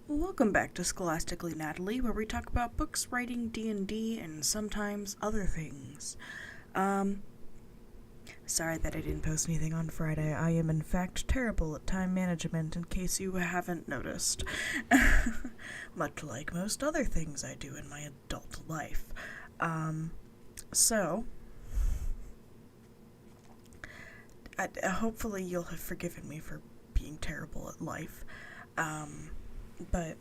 Welcome back to Scholastically Natalie, where we talk about books, writing, D&D, and sometimes other things. Um, Sorry that I didn't post anything on Friday. I am in fact terrible at time management, in case you haven't noticed. Much like most other things I do in my adult life. So, hopefully you'll have forgiven me for being terrible at life. But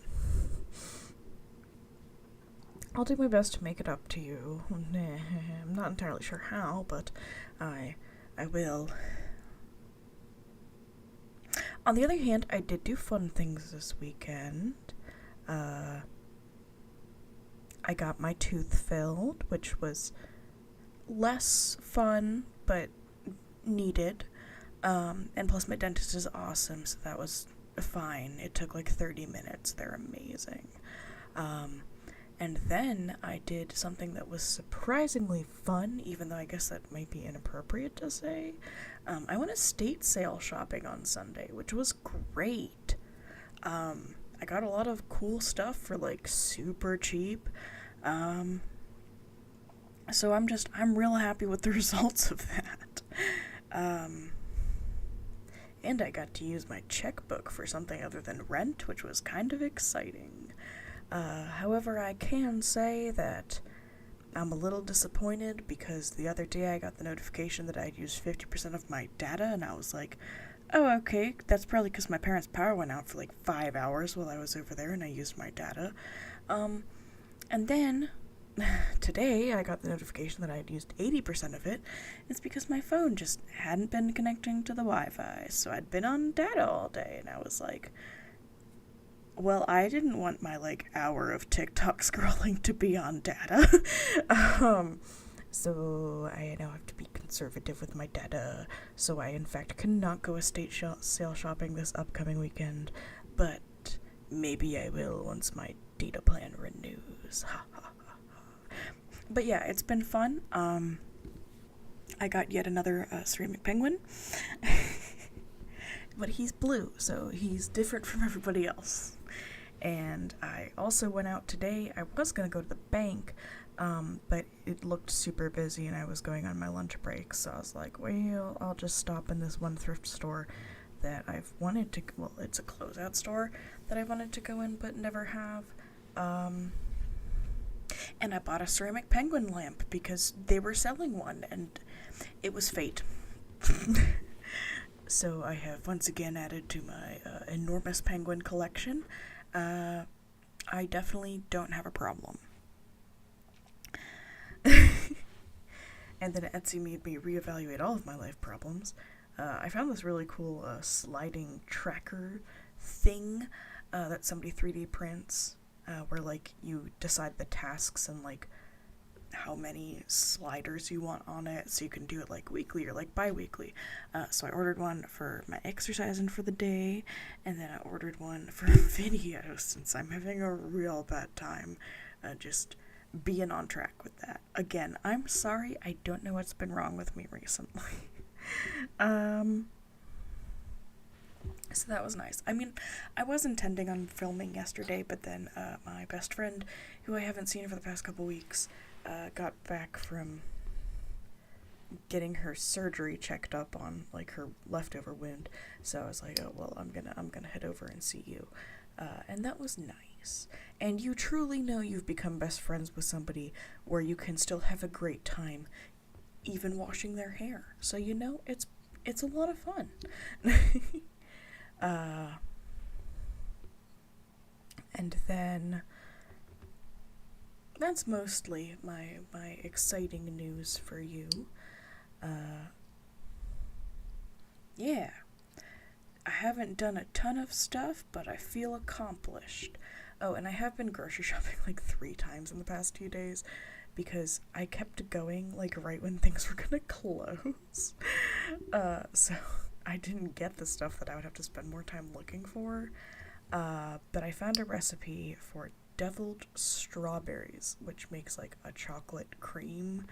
I'll do my best to make it up to you. I'm not entirely sure how, but I I will. On the other hand, I did do fun things this weekend. Uh, I got my tooth filled, which was less fun, but needed. And plus, my dentist is awesome, so that was fine. It took like 30 minutes. They're amazing. Um, and then I did something that was surprisingly fun, even though I guess that might be inappropriate to say. I went estate sale shopping on Sunday, which was great. I got a lot of cool stuff for like super cheap. Um, so I'm real happy with the results of that. Um, and I got to use my checkbook for something other than rent, which was kind of exciting. However, I can say that I'm a little disappointed because the other day I got the notification that I'd used 50% of my data, and I was like, oh, okay, that's probably because my parents' power went out for like 5 hours while I was over there and I used my data. And then today I got the notification that I had used 80% of it. It's because my phone just hadn't been connecting to the Wi-Fi, so I'd been on data all day, and I was like, well, I didn't want my like hour of TikTok scrolling to be on data. um, so I now have to be conservative with my data. So I, in fact, cannot go estate sale shopping this upcoming weekend, but maybe I will once my data plan renews. But yeah, it's been fun. I got yet another ceramic penguin. But he's blue, so he's different from everybody else. And I also went out today. I was going to go to the bank, but it looked super busy and I was going on my lunch break, so I was like, well, I'll just stop in this one thrift store that I've wanted to, well, it's a closeout store that I wanted to go in but never have. And I bought a ceramic penguin lamp because they were selling one and it was fate. So I have once again added to my enormous penguin collection. I definitely don't have a problem. And then Etsy made me reevaluate all of my life problems. I found this really cool sliding tracker thing that somebody 3D prints, where like you decide the tasks and like how many sliders you want on it, so you can do it like weekly or like bi-weekly. So I ordered one for my exercising for the day, and then I ordered one for videos since I'm having a real bad time just being on track with that. Again, I'm sorry, I don't know what's been wrong with me recently. um, so that was nice. I mean, I was intending on filming yesterday, but then my best friend, who I haven't seen for the past couple weeks, got back from getting her surgery checked up on like her leftover wound. So I was like, oh well, I'm gonna head over and see you, and that was nice. And you truly know you've become best friends with somebody where you can still have a great time, even washing their hair. So you know it's a lot of fun. uh, and then that's mostly my exciting news for you. Uh, yeah, I haven't done a ton of stuff, but I feel accomplished. Oh, and I have been grocery shopping like 3 times in the past 2 days because I kept going like right when things were gonna close. So I didn't get the stuff that I would have to spend more time looking for. But I found a recipe for deviled strawberries, which makes like a chocolate cream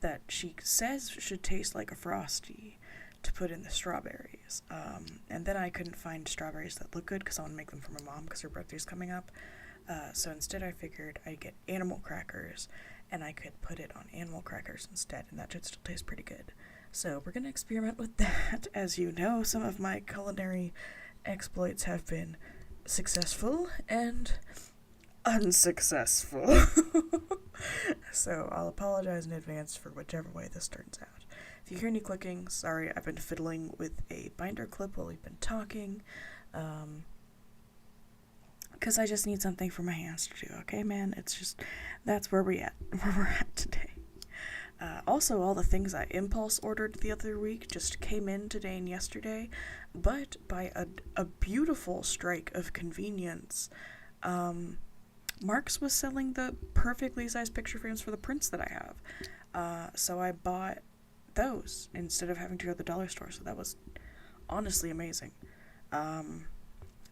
that she says should taste like a Frosty. to put in the strawberries. And then I couldn't find strawberries that look good because I want to make them for my mom because her birthday's coming up. So instead I figured I'd get animal crackers and I could put it on animal crackers instead, and that should still taste pretty good. So we're going to experiment with that. As you know, some of my culinary exploits have been successful and unsuccessful. So I'll apologize in advance for whichever way this turns out. If you hear any clicking, sorry, I've been fiddling with a binder clip while we've been talking. Because I just need something for my hands to do, okay, man? It's just, that's where we're at today. Also, all the things I impulse ordered the other week just came in today and yesterday, but by a beautiful strike of convenience, Mark's was selling the perfectly sized picture frames for the prints that I have. So I bought those instead of having to go to the dollar store, so that was honestly amazing. I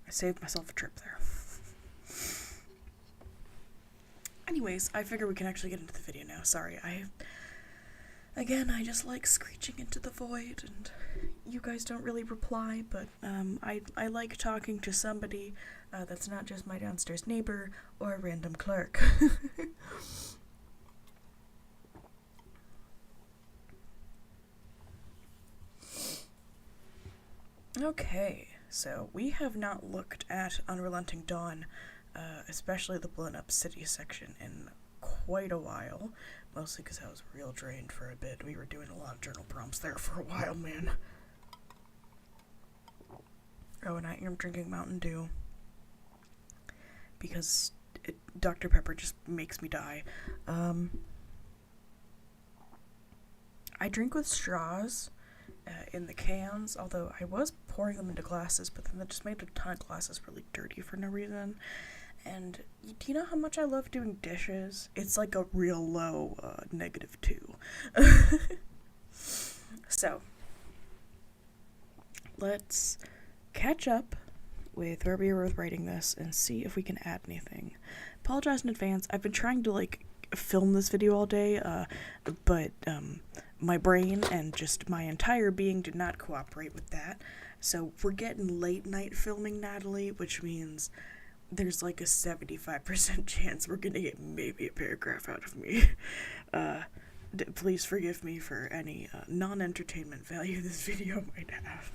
saved myself a trip there. Anyways, I figure we can actually get into the video now. Sorry, I just like screeching into the void, and you guys don't really reply, but I like talking to somebody that's not just my downstairs neighbor or a random clerk. Okay, so we have not looked at Unrelenting Dawn, especially the blown up city section, in quite a while, mostly because I was real drained for a bit. We were doing a lot of journal prompts there for a while, man. Oh, and I am drinking Mountain Dew because Dr. Pepper just makes me die. I drink with straws in the cans, although I was pouring them into glasses, but then that just made a ton of glasses really dirty for no reason. And do you know how much I love doing dishes? It's like a real low -2. So, let's catch up with where we were with writing this and see if we can add anything. Apologize in advance. I've been trying to film this video all day, but my brain and just my entire being did not cooperate with that. So we're getting late night filming, Natalie, which means there's like a 75% chance we're gonna get maybe a paragraph out of me. Please forgive me for any non-entertainment value this video might have.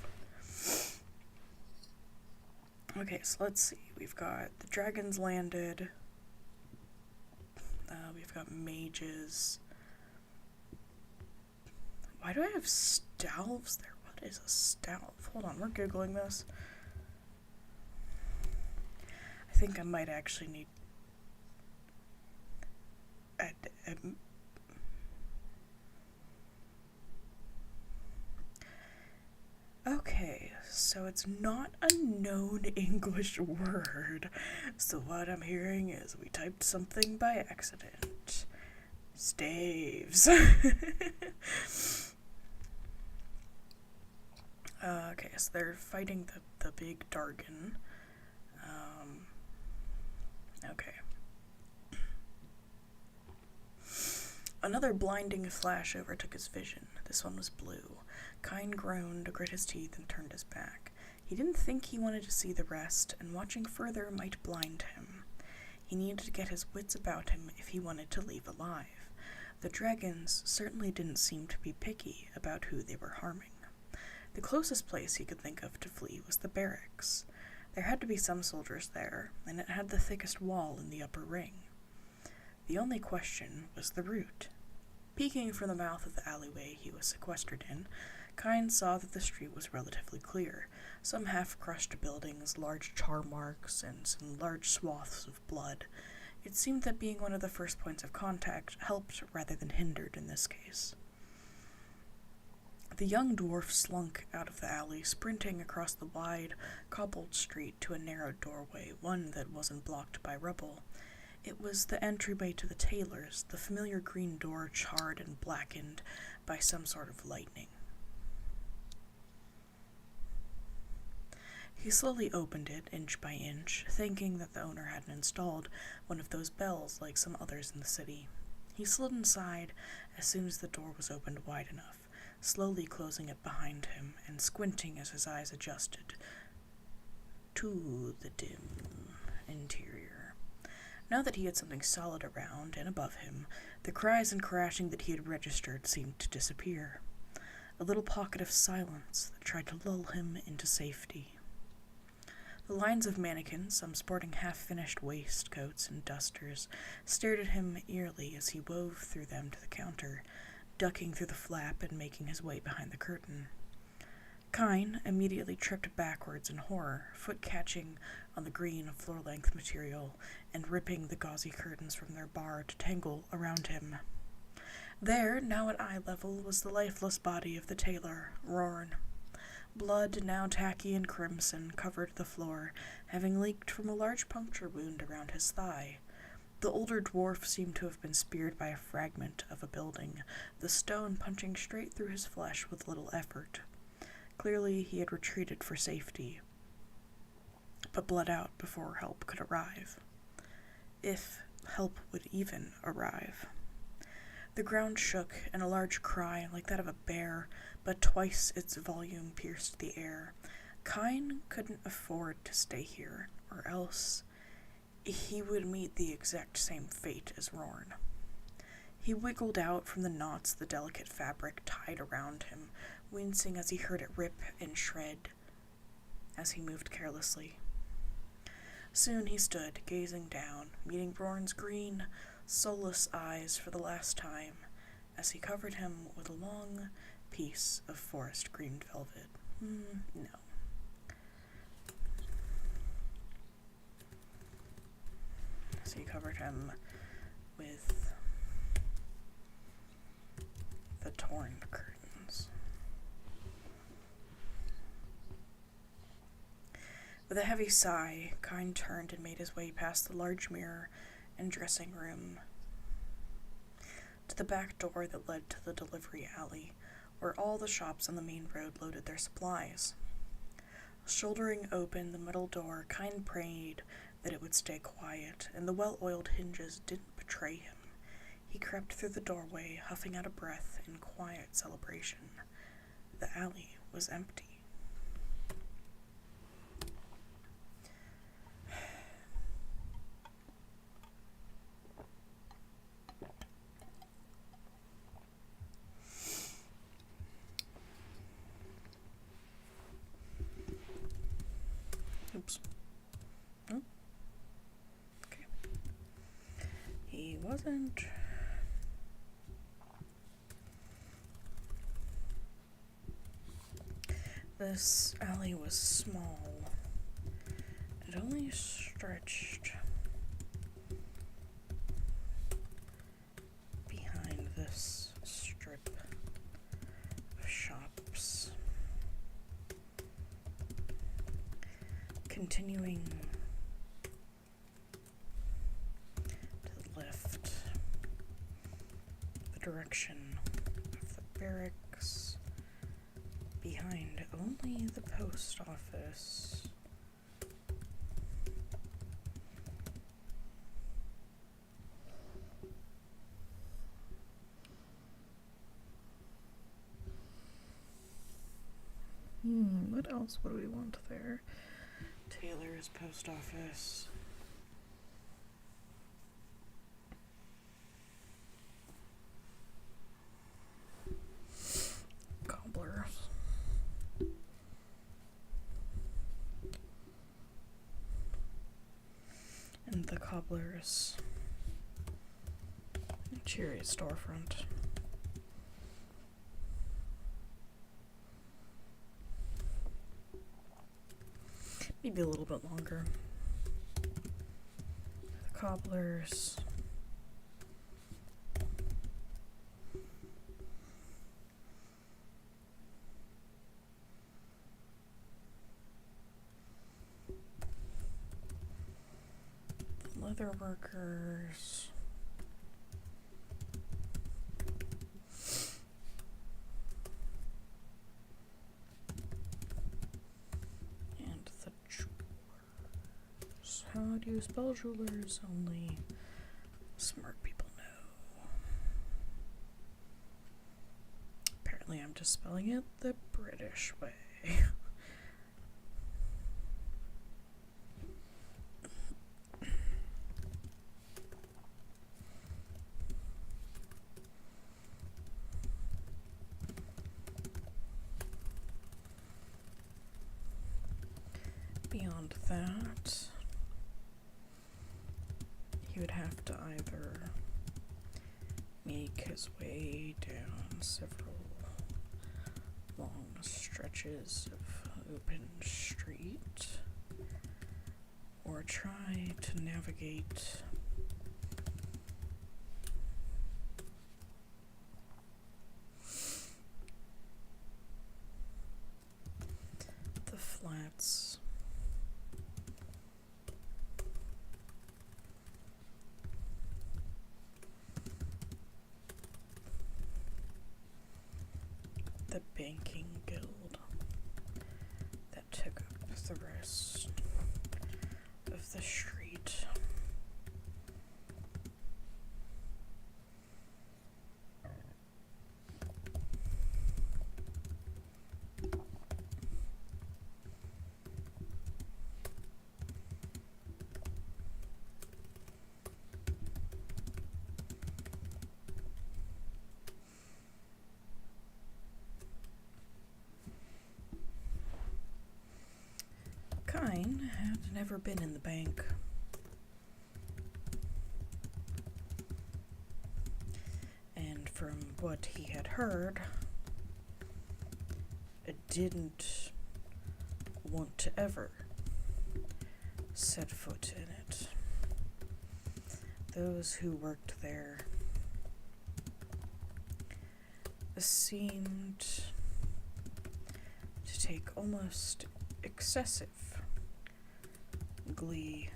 Okay, so let's see. We've got the dragons landed. We've got mages. Why do I have stalves there? What is a stalve? Hold on, we're Googling this. I think I might actually need okay, so it's not a known English word. So what I'm hearing is we typed something by accident. Staves. Okay, so they're fighting the big Dargon. Okay. Another blinding flash overtook his vision. This one was blue. Kine groaned, grit his teeth, and turned his back. He didn't think he wanted to see the rest, and watching further might blind him. He needed to get his wits about him if he wanted to leave alive. The dragons certainly didn't seem to be picky about who they were harming. The closest place he could think of to flee was the barracks. There had to be some soldiers there, and it had the thickest wall in the upper ring. The only question was the route. Peeking from the mouth of the alleyway he was sequestered in, Kine saw that the street was relatively clear. Some half-crushed buildings, large char marks, and some large swaths of blood. It seemed that being one of the first points of contact helped rather than hindered in this case. The young dwarf slunk out of the alley, sprinting across the wide, cobbled street to a narrow doorway, one that wasn't blocked by rubble. It was the entryway to the tailor's, the familiar green door charred and blackened by some sort of lightning. He slowly opened it, inch by inch, thinking that the owner hadn't installed one of those bells like some others in the city. He slid inside as soon as the door was opened wide enough, slowly closing it behind him and squinting as his eyes adjusted to the dim interior. Now that he had something solid around and above him, the cries and crashing that he had registered seemed to disappear. A little pocket of silence that tried to lull him into safety. The lines of mannequins, some sporting half-finished waistcoats and dusters, stared at him eerily as he wove through them to the counter, ducking through the flap and making his way behind the curtain. Kyne immediately tripped backwards in horror, foot catching on the green floor-length material and ripping the gauzy curtains from their bar to tangle around him. There, now at eye level, was the lifeless body of the tailor, Rorn. Blood, now tacky and crimson, covered the floor, having leaked from a large puncture wound around his thigh. The older dwarf seemed to have been speared by a fragment of a building, the stone punching straight through his flesh with little effort. Clearly he had retreated for safety, but bled out before help could arrive. If help would even arrive. The ground shook, and a large cry, like that of a bear, but twice its volume pierced the air. Kyne couldn't afford to stay here, or else he would meet the exact same fate as Rorn. He wiggled out from the knots the delicate fabric tied around him, wincing as he heard it rip and shred as he moved carelessly. Soon he stood, gazing down, meeting Rorn's green, soulless eyes for the last time, as he covered him with a long piece of forest green velvet. No. As he covered him with the torn curtains. With a heavy sigh, Kyne turned and made his way past the large mirror and dressing room to the back door that led to the delivery alley, where all the shops on the main road loaded their supplies. Shouldering open the middle door, Kyne prayed that it would stay quiet, and the well-oiled hinges didn't betray him. He crept through the doorway, huffing out a breath in quiet celebration. The alley was empty. Oops. Oh. Okay. He wasn't. This alley was small. It only stretched behind this strip of shops, continuing to the left, the direction of the barracks, behind only the post office. What else would we want there? Taylor's post office. Cobblers. And the cobbler's cheery storefront. Maybe a little bit longer. The cobblers. The leather workers. How do you spell jewelers? Only smart people know. Apparently Apparently I'm just spelling it the British way. Beyond that, he would have to either make his way down several long stretches of open street, or try to navigate the flats the banking guild that took up the rest of the street. Kine had never been in the bank. And from what he had heard, didn't want to ever set foot in it. Those who worked there seemed to take almost excessive glee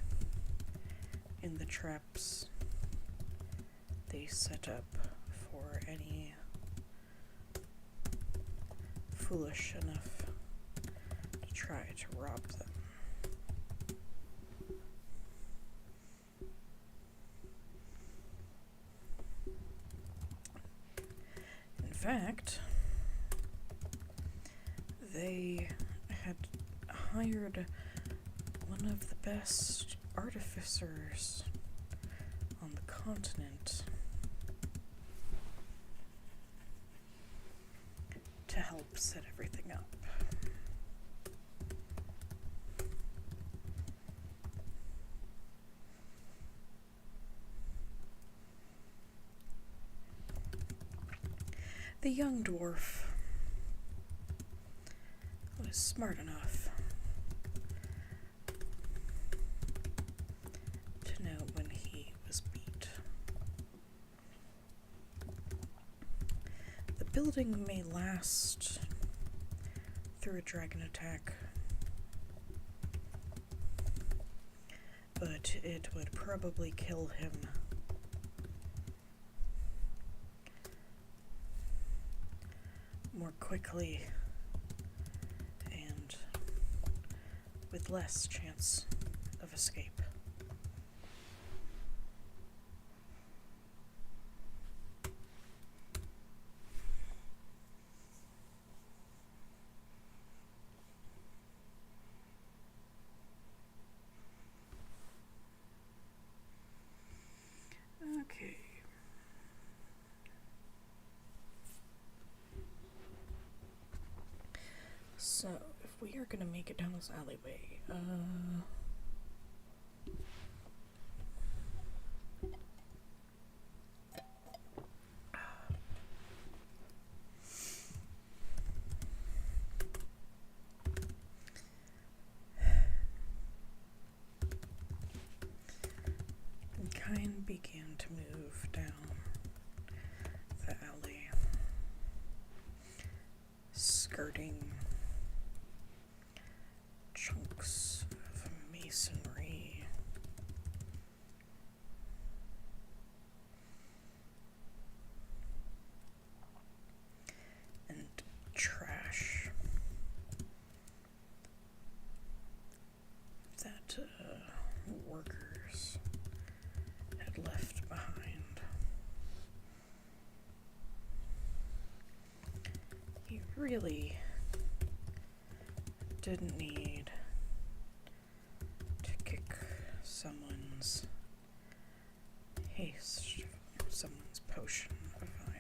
in the traps they set up for any foolish enough to try to rob them. In fact, they had hired one of the best artificers on the continent to help set everything up. The young dwarf was smart enough to know when he was beat. The building may last through a dragon attack, but it would probably kill him more quickly and with less chance of escape. Okay. So, if we are gonna make it down this alleyway, Kine began to move down the alley, skirting chunks of masonry and trash that workers had left behind. really didn't need to kick someone's haste, someone's potion a vial.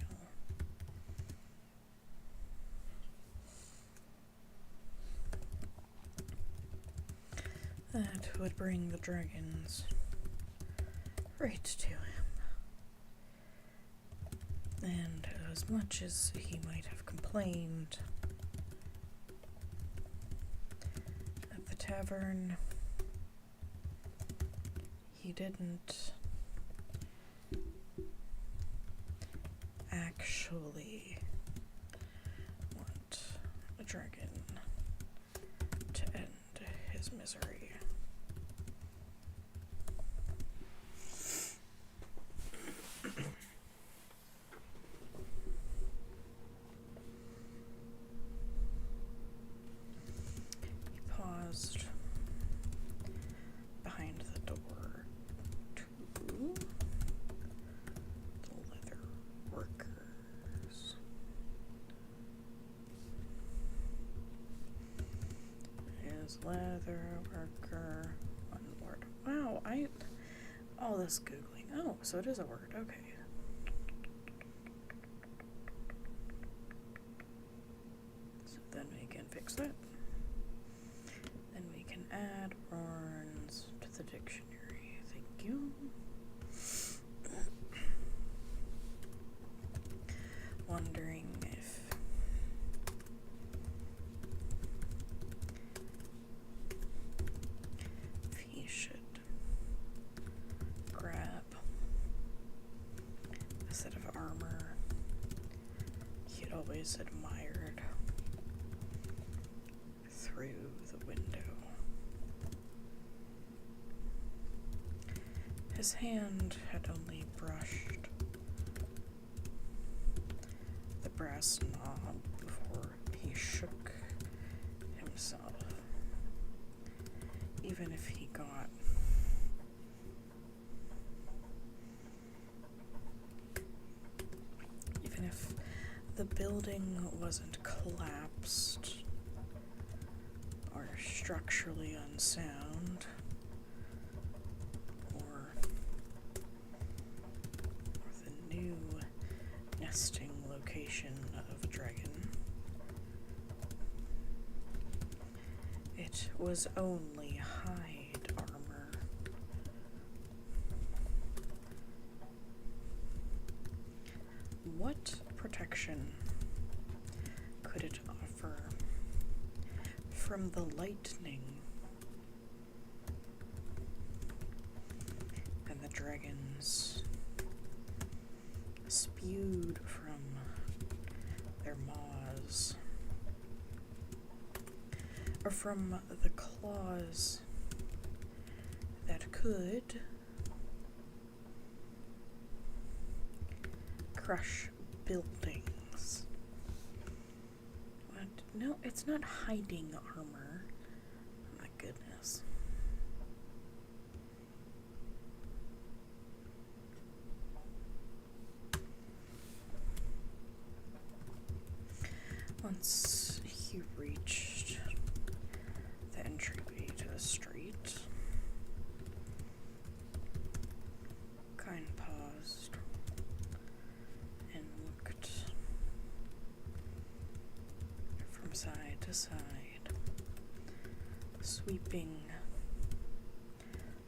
That would bring the dragons right to him. And as much as he might have complained at the tavern, he didn't actually want a dragon to end his misery. He paused behind the door to the leather workers. Is leather worker one word? Wow, all this Googling. Oh, so it is a word, okay. So then we can fix that. Then we can add Orns to the dictionary. Thank you. Wondering if he should grab a set of armor he'd always admired through the window. His hand had only brushed the brass knob before he shook himself. Even if he got even if the building wasn't collapsed or structurally unsound, or the new nesting location of a dragon, it was only hide armor. What protection could it offer from the lightning and the dragons spewed from their maws, or from the claws that could crush buildings? What? No, it's not hiding armor. Oh my goodness. Once he reached the entryway to the street, Kine paused and looked from side to side, sweeping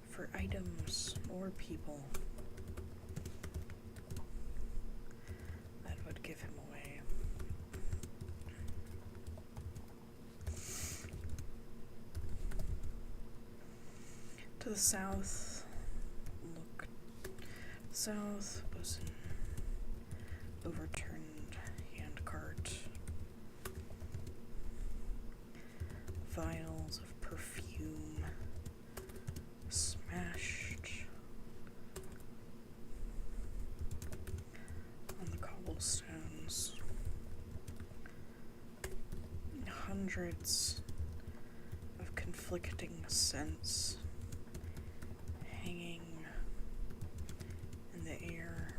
for items or people that would give him away. To the south, south was an overturned handcart, vials of perfume smashed on the cobblestones, hundreds of conflicting scents hanging in the air,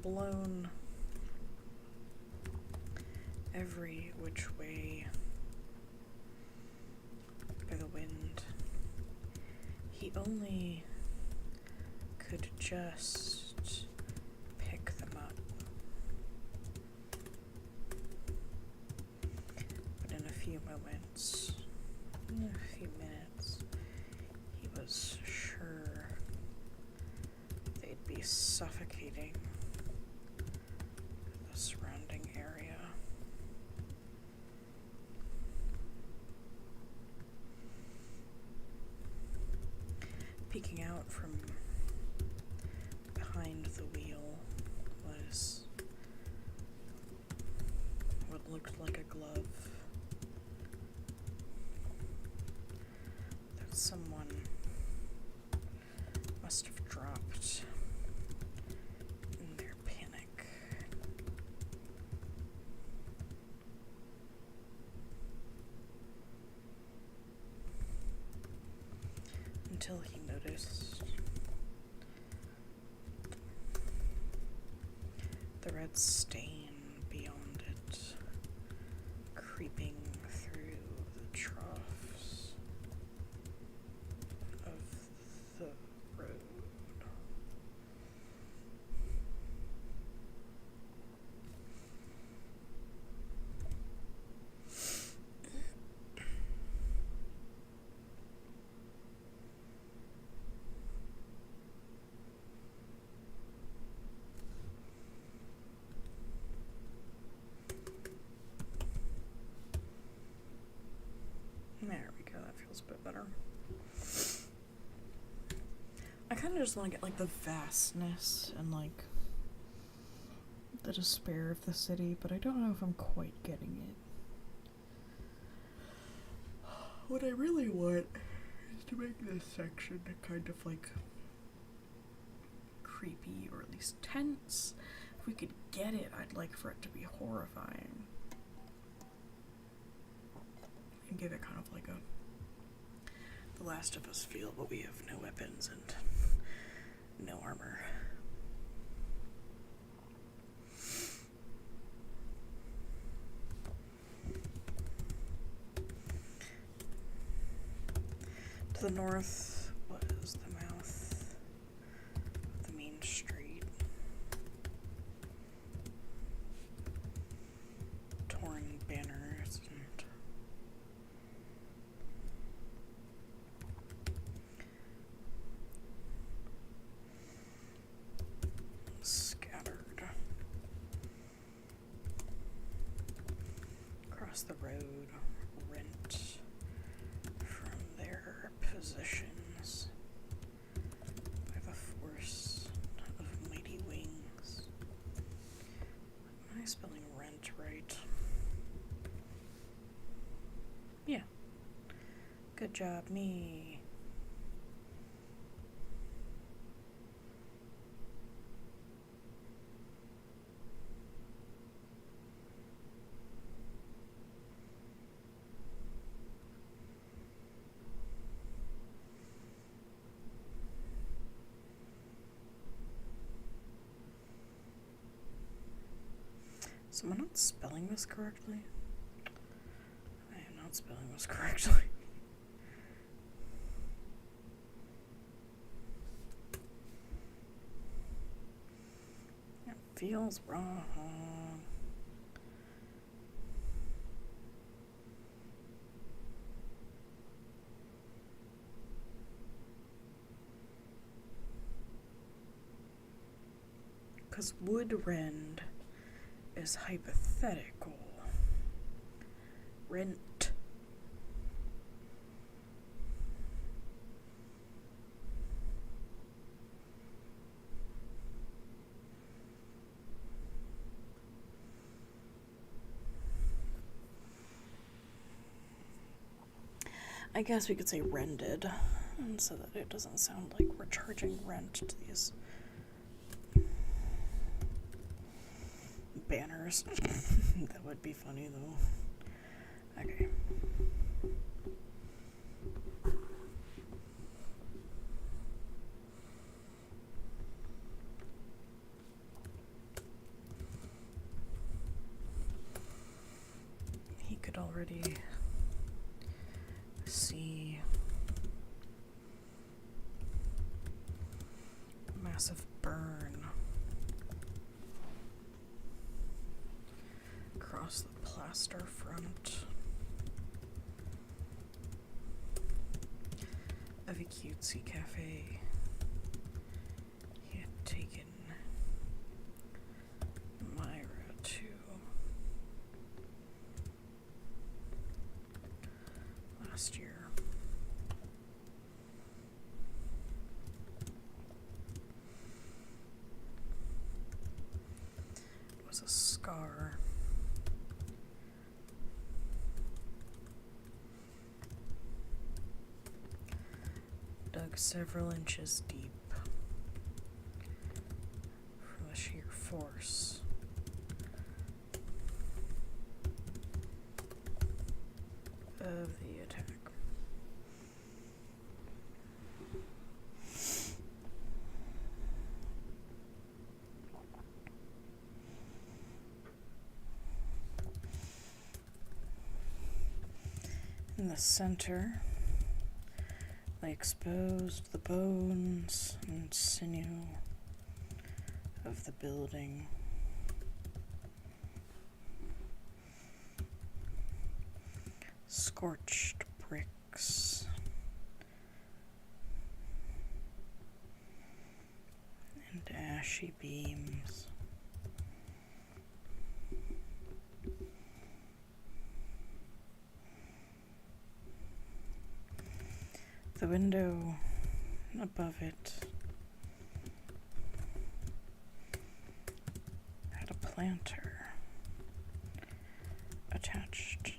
blown every which way by the wind. He only could just pick them up. But in a few moments, in a few minutes, he was sure they'd be suffocating the surrounding area. Peeking out from behind the wheel was what looked like a glove that someone must have dropped in their panic. Until he noticed the red stain beyond it, creeping through the troughs of the road. There we go, that feels a bit better. I kind of just want to get, like, the vastness and, like, the despair of the city, but I don't know if I'm quite getting it. What I really want is to make this section kind of, like, creepy, or at least tense. If we could get it, I'd like for it to be horrifying. And give it kind of like a The Last of Us feel, but we have no weapons and no armor. To the north was the mouth of the main street. Torn banners and scattered across the road, rent from their positions by the force of mighty wings. Am I spelling rent right? Yeah. Good job, me. So am I not spelling this correctly? I am not spelling this correctly. It feels wrong. Because woodrend is hypothetical. Rent. I guess we could say rented, so that it doesn't sound like we're charging rent to these banners. That would be funny though. Okay. already see massive burn across the plaster front of a cutesy cafe he had taken Myra to last year. It was a scar dug several inches deep from the sheer force of the attack. In the center, they exposed the bones and sinew of the building. Scorched bricks and ashy beams. The window above it had a planter attached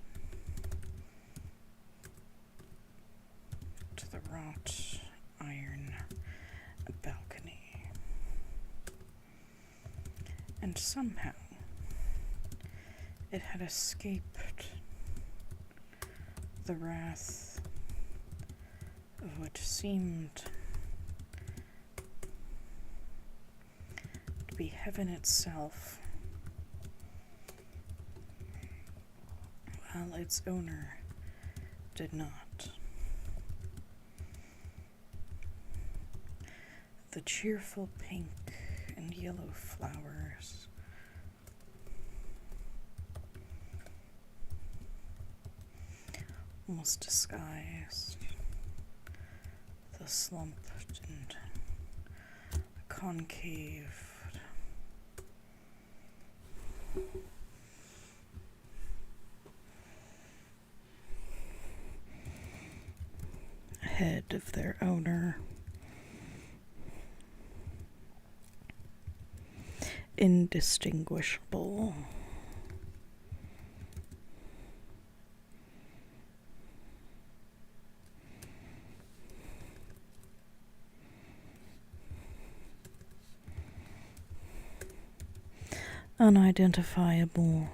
to the wrought iron balcony. And somehow it had escaped the wrath of what seemed to be heaven itself, while its owner did not. The cheerful pink and yellow flowers almost disguised the slumped and concave head of their owner. Indistinguishable. Unidentifiable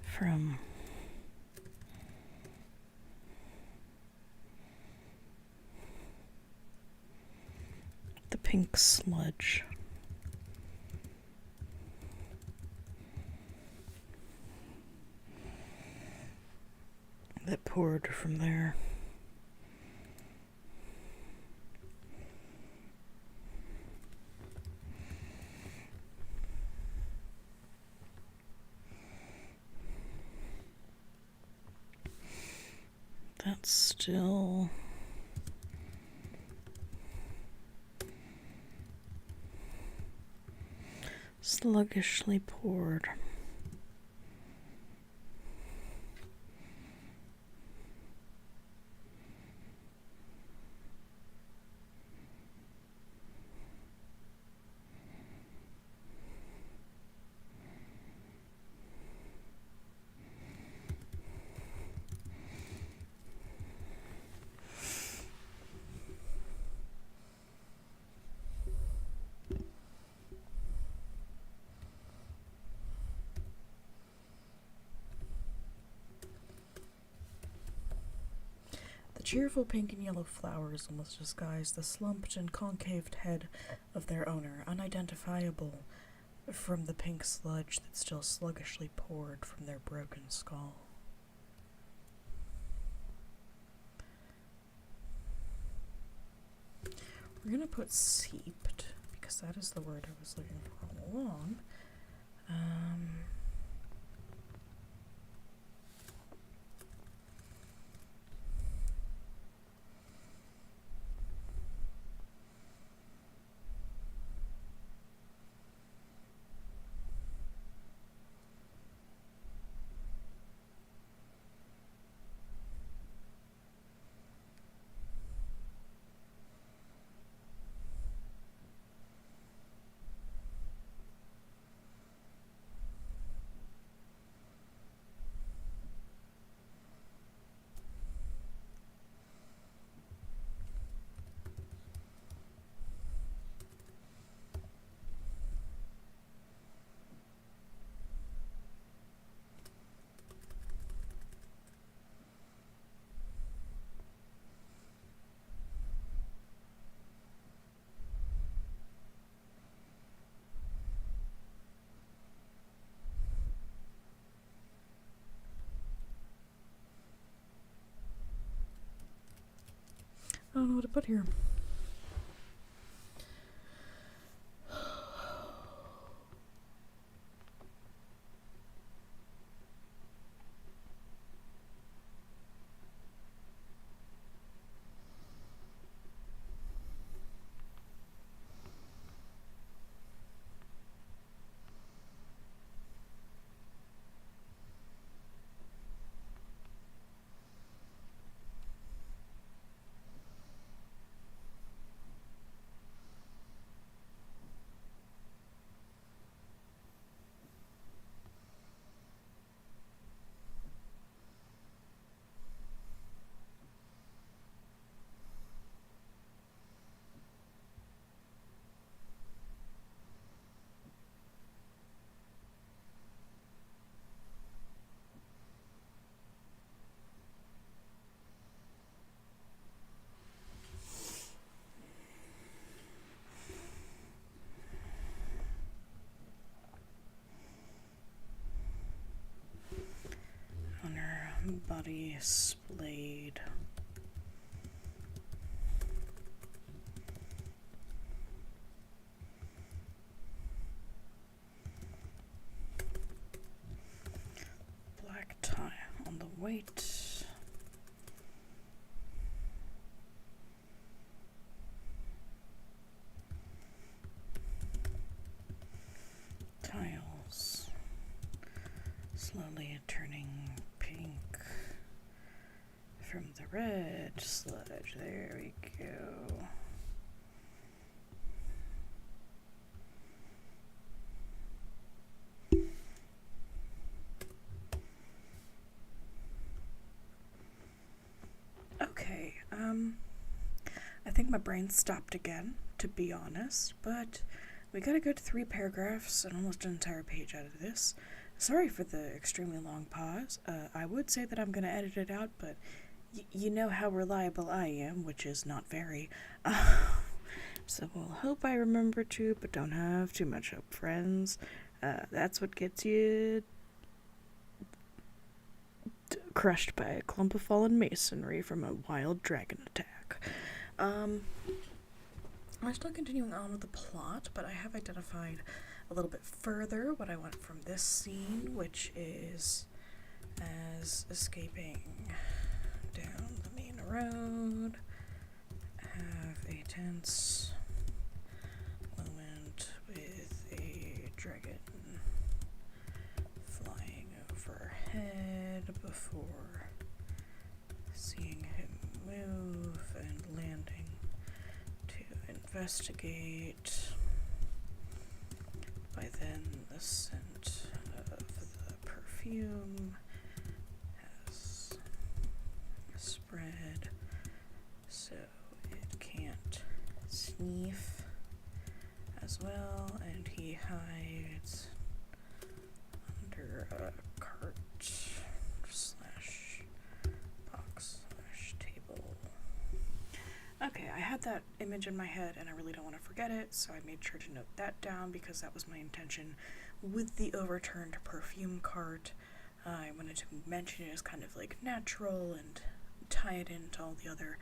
from the pink sludge that poured from there. That's still sluggishly poured. Cheerful pink and yellow flowers almost disguise the slumped and concaved head of their owner, unidentifiable from the pink sludge that still sluggishly poured from their broken skull. We're gonna put seeped, because that is the word I was looking for all along. I don't know what to put here. On her body splayed. Black tie on the weight. Tiles slowly turning pink from the red sludge. There we go. Okay, I think my brain stopped again, to be honest, but we got a good 3 paragraphs and almost an entire page out of this. Sorry for the extremely long pause. I would say that I'm going to edit it out, but you know how reliable I am, which is not very. So we'll hope I remember to, but don't have too much hope, friends. That's what gets you crushed by a clump of fallen masonry from a wild dragon attack. I'm still continuing on with the plot, but I have identified a little bit further what I want from this scene, which is as escaping down the main road, have a tense moment with a dragon flying overhead before seeing him move and landing to investigate. By then, the scent of the perfume has spread, so it can't sniff as well, and he hides under a cart slash box slash table. Okay, I had that image in my head and I really don't want to forget it, so I made sure to note that down because that was my intention with the overturned perfume cart. I wanted to mention it as kind of like natural and tie it into all the other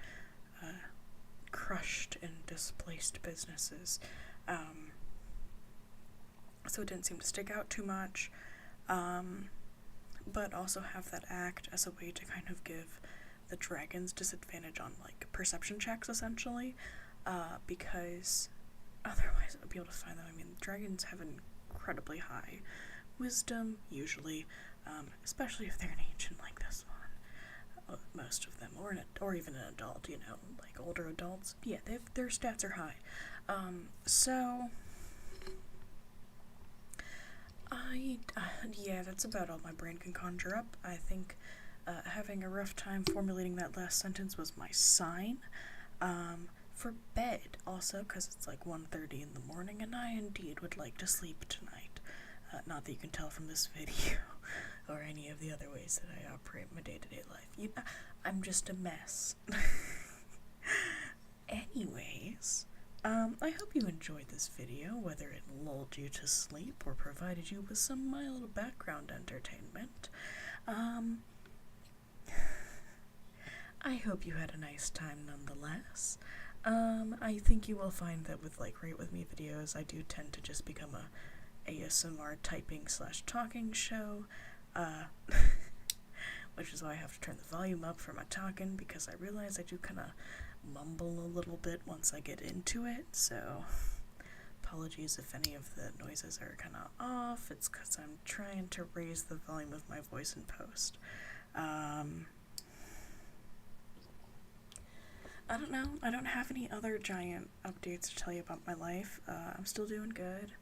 crushed and displaced businesses. So it didn't seem to stick out too much, but also have that act as a way to kind of give the dragons disadvantage on like perception checks essentially, because otherwise I would be able to find them. I mean, dragons have an incredibly high wisdom usually, especially if they're an ancient like this one. Most of them, or even an adult, you know, like older adults. Yeah, their stats are high. So yeah, that's about all my brain can conjure up. I think having a rough time formulating that last sentence was my sign. For bed, also, because it's like 1:30 in the morning, and I indeed would like to sleep tonight. Not that you can tell from this video, or any of the other ways that I operate my day-to-day life. I'm just a mess. Anyways, I hope you enjoyed this video, whether it lulled you to sleep or provided you with some mild background entertainment. I hope you had a nice time nonetheless. I think you will find that with like Rate With Me videos, I do tend to just become a ASMR typing / talking show, which is why I have to turn the volume up for my talking, because I realize I do kind of mumble a little bit once I get into it, so apologies if any of the noises are kind of off. It's because I'm trying to raise the volume of my voice in post. I don't know. I don't have any other giant updates to tell you about my life. I'm still doing good.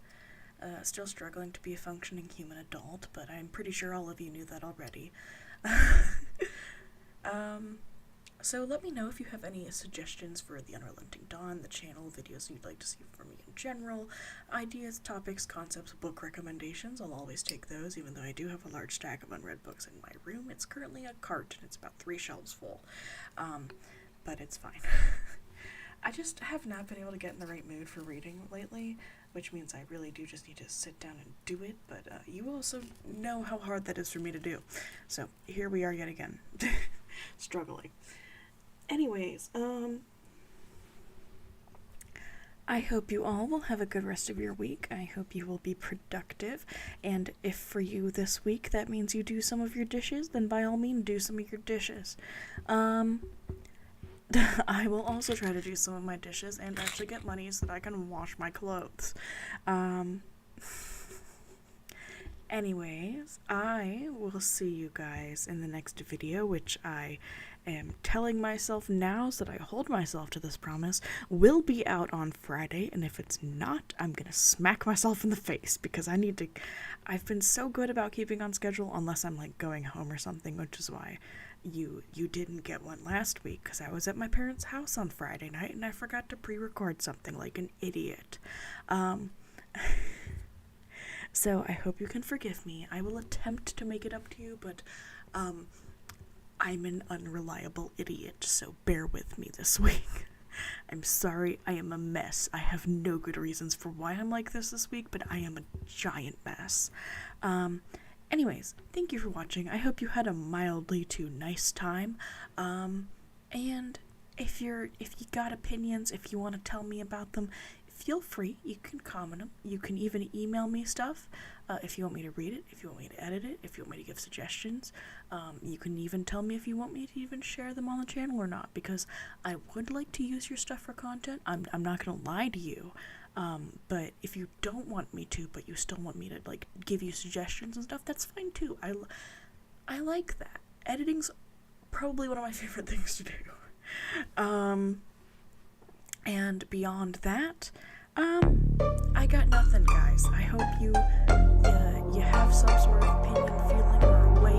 Still struggling to be a functioning human adult, but I'm pretty sure all of you knew that already. So let me know if you have any suggestions for the Unrelenting Dawn, the channel, videos you'd like to see from me in general, ideas, topics, concepts, book recommendations. I'll always take those, even though I do have a large stack of unread books in my room. It's currently a cart, and it's about 3 shelves full. But it's fine. I just have not been able to get in the right mood for reading lately, which means I really do just need to sit down and do it, but you also know how hard that is for me to do. So here we are yet again, struggling. Anyways, I hope you all will have a good rest of your week. I hope you will be productive, and if for you this week that means you do some of your dishes, then by all means do some of your dishes. I will also try to do some of my dishes and actually get money so that I can wash my clothes. Anyways, I will see you guys in the next video, which I am telling myself now so that I hold myself to this promise, will be out on Friday, and if it's not, I'm gonna smack myself in the face, because I've been so good about keeping on schedule unless I'm like going home or something, which is why you didn't get one last week, because I was at my parents' house on Friday night and I forgot to pre-record something like an idiot. So I hope you can forgive me. I will attempt to make it up to you, but I'm an unreliable idiot, so bear with me this week. I'm sorry, I am a mess. I have no good reasons for why I'm like this week, but I am a giant mess. Anyways, thank you for watching. I hope you had a mildly too nice time. And if you got opinions, if you want to tell me about them, feel free. You can comment them. You can even email me stuff if you want me to read it, if you want me to edit it, if you want me to give suggestions. You can even tell me if you want me to even share them on the channel or not, because I would like to use your stuff for content. I'm not gonna lie to you. But if you don't want me to, but you still want me to like give you suggestions and stuff, that's fine too. I like that. Editing's probably one of my favorite things to do. And beyond that, I got nothing, guys. I hope you have some sort of opinion, feeling, or way